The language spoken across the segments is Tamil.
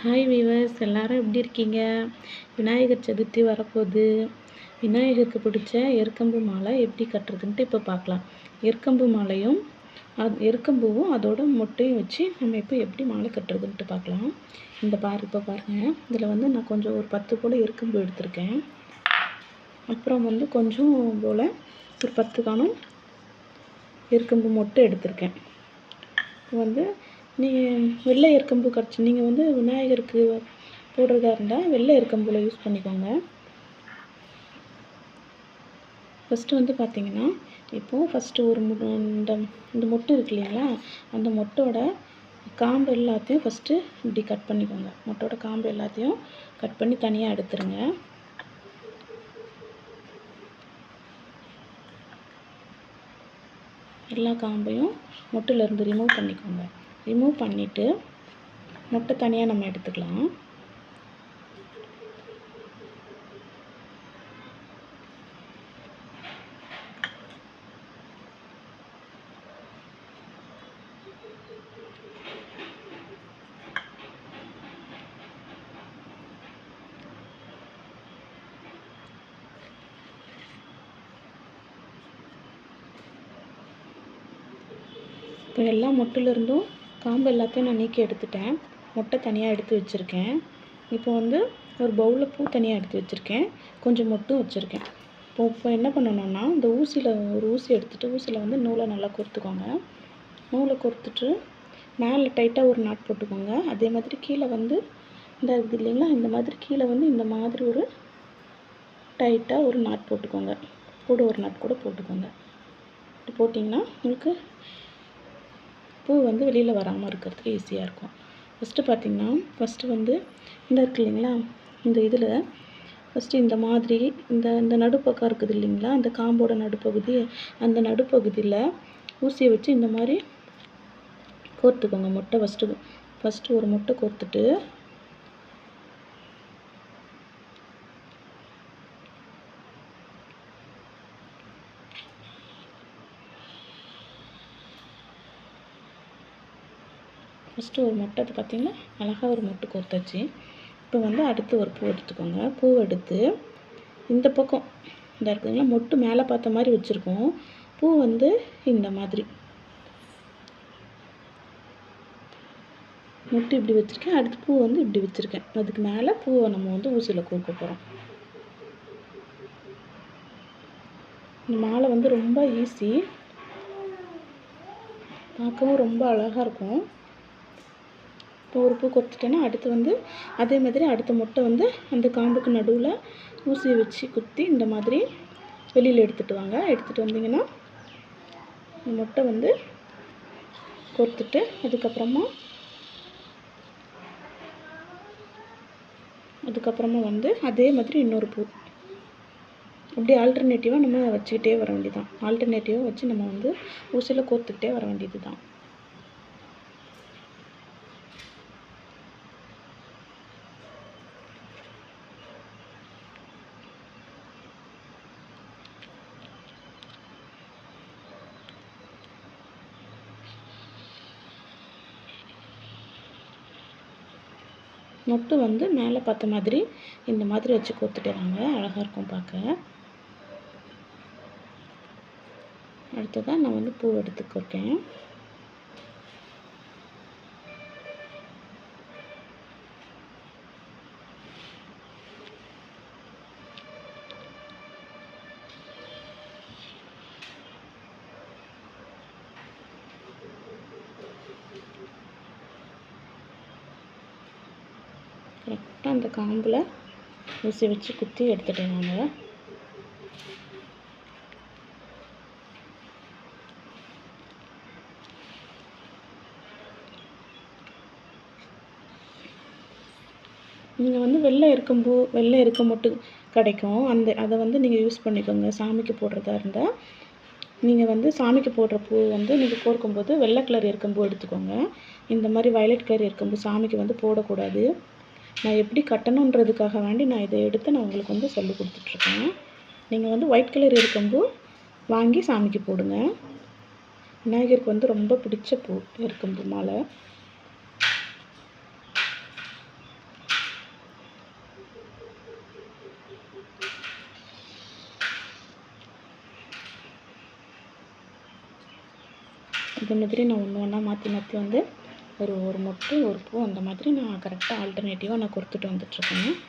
ஹாய் வீவர்ஸ், எல்லாரும் எப்படி இருக்கீங்க? விநாயகர் சதுர்த்தி வரப்போகுது. விநாயகருக்கு பிடிச்ச எருக்கம்பு மாலை எப்படி கட்டுறதுன்ட்டு இப்போ பார்க்கலாம். எருக்கம்பு மாலையும் எருக்கம்பூவும் அதோட மொட்டையும் வச்சு நம்ம இப்போ எப்படி மாலை கட்டுறதுன்ட்டு பார்க்கலாம். இப்போ பாருங்கள், இதில் வந்து நான் கொஞ்சம் ஒரு 10 போல் எருக்கம்பு எடுத்திருக்கேன். அப்புறம் வந்து கொஞ்சம் போல் ஒரு 10 காணும் எருக்கம்பு மொட்டை எடுத்திருக்கேன். வந்து வெள்ளை எருக்கம்பு கிடச்சி நீங்கள் வந்து விநாயகருக்கு போடுறதா இருந்தால் வெள்ளை எருக்கம்புல யூஸ் பண்ணிக்கோங்க. ஃபஸ்ட்டு வந்து பார்த்திங்கன்னா, ஃபஸ்ட்டு ஒரு இந்த மொட்டு இருக்கு இல்லைங்களா, அந்த மொட்டோட காம்பு எல்லாத்தையும் ஃபஸ்ட்டு இப்படி கட் பண்ணிக்கோங்க. மொட்டோட காம்பு எல்லாத்தையும் கட் பண்ணி தனியாக எடுத்துருங்க. எல்லா காம்பையும் மொட்டிலேருந்து ரிமூவ் பண்ணிக்கோங்க. ரிமூவ் பண்ணிவிட்டு மொட்டை தனியாக நம்ம எடுத்துக்கலாம். இப்போ எல்லா மொட்டிலிருந்தும் காம்பு எல்லாத்தையும் நான் நீக்கி எடுத்துட்டேன். மொட்டை தனியாக எடுத்து வச்சுருக்கேன். இப்போ வந்து ஒரு பவுலில் பூ தனியாக எடுத்து வச்சுருக்கேன். கொஞ்சம் மொட்டும் வச்சுருக்கேன். இப்போ என்ன பண்ணணுன்னா, இந்த ஒரு ஊசி எடுத்துகிட்டு ஊசியில் வந்து நூலை நல்லா கோர்த்துக்கோங்க. நூலை கோர்த்துட்டு மேலே டைட்டாக ஒரு நாட் போட்டுக்கோங்க. அதே மாதிரி கீழே வந்து இந்த இருக்குது இல்லைங்களா, இந்த மாதிரி கீழே வந்து இந்த மாதிரி ஒரு டைட்டாக ஒரு நாட் போட்டுக்கோங்க. கூட ஒரு நாட் கூட போட்டுக்கோங்க. இப்படி போட்டிங்கன்னா உங்களுக்கு பூ வந்து வெளியில் வராமல் இருக்கிறதுக்கு ஈஸியாக இருக்கும். ஃபஸ்ட்டு வந்து இந்த இருக்குது இல்லைங்களா, இந்த இதில் ஃபஸ்ட்டு இந்த மாதிரி இந்த நடுப்பக்கம் இருக்குது இல்லைங்களா, அந்த காம்போட நடுப்பகுதி, அந்த நடுப்பகுதியில் ஊசியை வச்சு இந்த மாதிரி கோர்த்துக்கோங்க. மொட்டை ஃபஸ்ட்டு ஒரு மொட்டை கோர்த்துட்டு ஃபஸ்ட்டு ஒரு மொட்டை பார்த்திங்கன்னா அழகாக ஒரு மொட்டை கோர்த்தாச்சு. இப்போ வந்து அடுத்து ஒரு பூ எடுத்துக்கோங்க. பூவை எடுத்து இந்த பக்கம் இந்த இருக்குதுங்களா, மொட்டு மேலே பார்த்த மாதிரி வச்சுருக்கோம். பூ வந்து இந்த மாதிரி மொட்டு இப்படி வச்சுருக்கேன். அடுத்து பூ வந்து இப்படி வச்சுருக்கேன். அதுக்கு மேலே பூவை நம்ம வந்து ஊசியில் கோர்க்க போகிறோம். இந்த மாலை வந்து ரொம்ப ஈஸி, பார்க்கவும் ரொம்ப அழகாக இருக்கும். இப்போ ஒரு பூ கொத்துட்டேன்னா அடுத்து வந்து அதே மாதிரி அடுத்த மொட்டை வந்து அந்த காம்புக்கு நடுவில் ஊசியை வச்சு குத்தி இந்த மாதிரி வெளியில் எடுத்துகிட்டு வாங்க. எடுத்துகிட்டு வந்தீங்கன்னா இந்த மொட்டை வந்து கொத்துட்டு அதுக்கப்புறமா வந்து அதே மாதிரி இன்னொரு பூ அப்படியே ஆல்டர்னேட்டிவாக நம்ம வச்சுக்கிட்டே வர வேண்டியதுதான். ஆல்டர்னேட்டிவாக வச்சு நம்ம வந்து ஊசியில் கோர்த்துக்கிட்டே வர வேண்டியது தான். மொட்டு வந்து மேலே பார்த்த மாதிரி இந்த மாதிரி வச்சு கோர்த்துட்டே வாங்க. அழகாக இருக்கும் பார்க்க. அடுத்ததாக நான் வந்து பூ எடுத்துக்கோக்கேன். கரெக்டாக அந்த காம்பில் ஊசி வச்சு குத்தி எடுத்துட்டேன் நான். நீங்கள் வந்து வெள்ளை எருக்கம் மொட்டு கிடைக்கும். அதை வந்து நீங்கள் யூஸ் பண்ணிக்கோங்க. சாமிக்கு போடுறதா இருந்தால் நீங்கள் வந்து சாமிக்கு போடுற பூ வந்து நீங்கள் கோர்க்கும்போது வெள்ளை கலர் எருக்கம்பூ எடுத்துக்கோங்க. இந்த மாதிரி வயலட் கலர் எருக்கம்பூ சாமிக்கு வந்து போடக்கூடாது. நான் எப்படி கட்டணுன்றதுக்காக வேண்டி நான் இதை எடுத்து நான் உங்களுக்கு வந்து சொல்லி கொடுத்துட்ருக்கேன். நீங்கள் வந்து ஒயிட் கலர் எருக்கம்பூ வாங்கி சாமிக்கு போடுங்க. விநாயகருக்கு வந்து ரொம்ப பிடிச்ச பூ எருக்கம்பூ மாலை. இந்த மாதிரி நான் ஒன்று ஒன்றா மாற்றி மாற்றி வந்து ஒரு மொட்டு ஒரு பூ அந்த மாதிரி நான் கரெக்டாக ஆல்டர்னேட்டிவாக நான் கொடுத்துட்டு வந்துட்டுருக்கேன்.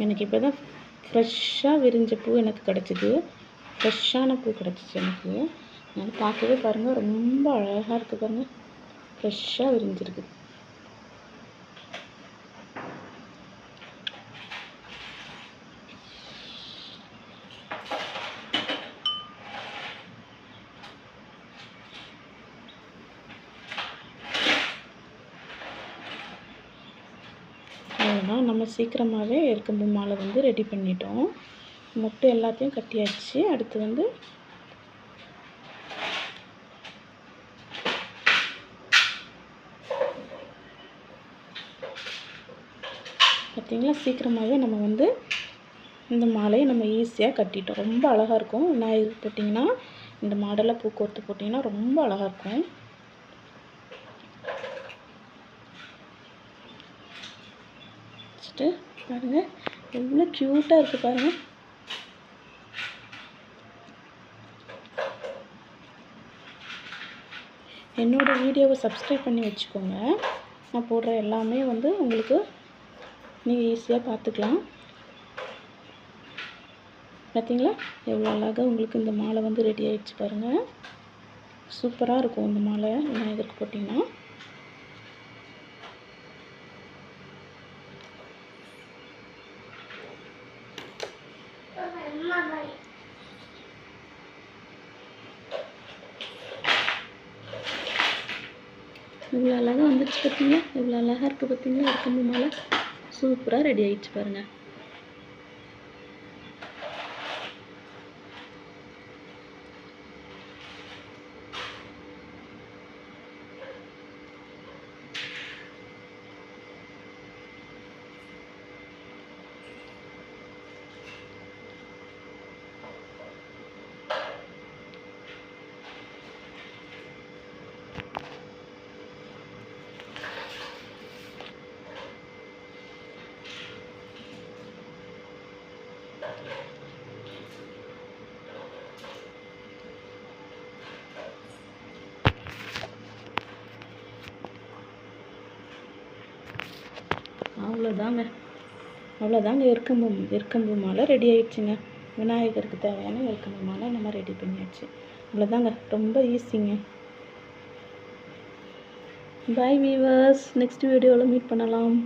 எனக்கு இப்போ தான் ஃப்ரெஷ்ஷாக விரிஞ்ச பூ எனக்கு கிடச்சிது. ஃப்ரெஷ்ஷான பூ கிடச்சிச்சு எனக்கு. அதனால் பார்க்கவே பாருங்கள் ரொம்ப அழகாக இருக்குது பாருங்கள். ஃப்ரெஷ்ஷாக விரிஞ்சிருக்கு. அவ்வளோதான், நம்ம சீக்கிரமாகவே எருக்கம்பூ மாலை வந்து ரெடி பண்ணிட்டோம். மொட்டு எல்லாத்தையும் கட்டியாச்சு. அடுத்து வந்து பார்த்திங்களா, சீக்கிரமாகவே நம்ம வந்து இந்த மாலையை நம்ம ஈஸியாக கட்டிட்டோம். ரொம்ப அழகாக இருக்கும். விநாயகர் போட்டிங்கன்னா இந்த மாடலில் பூ கோர்த்து போட்டிங்கன்னா ரொம்ப அழகாக இருக்கும். பாருங்கள் எவ்வளோ க்யூட்டாக இருக்குது பாருங்கள். என்னோடய வீடியோவை சப்ஸ்கிரைப் பண்ணி வச்சுக்கோங்க. நான் போடுற எல்லாமே வந்து உங்களுக்கு நீங்கள் ஈஸியாக பார்த்துக்கலாம். பார்த்தீங்களா எவ்வளோ அழகாக உங்களுக்கு இந்த மாலை வந்து ரெடி ஆகிடுச்சு பாருங்கள். சூப்பராக இருக்கும் இந்த மாலை விநாயகருக்கு போட்டிங்கன்னா. இவ்வளோ அழகாக வந்துடுச்சு பார்த்தீங்களா, எவ்வளோ அழகாக இருக்குது பார்த்தீங்களா. எருக்கம்பூ மாலை சூப்பராக ரெடி ஆகிடுச்சு பாருங்கள். அவ்வளோதாங்க எருக்கம்பூ மாலை ரெடி ஆகிடுச்சுங்க. விநாயகருக்கு தேவையான எருக்கம்பூ மாலை நம்ம ரெடி பண்ணியாச்சு. அவ்வளோதாங்க, ரொம்ப ஈஸிங்க. பாய் வீவர்ஸ், நெக்ஸ்ட் வீடியோவில் மீட் பண்ணலாம்.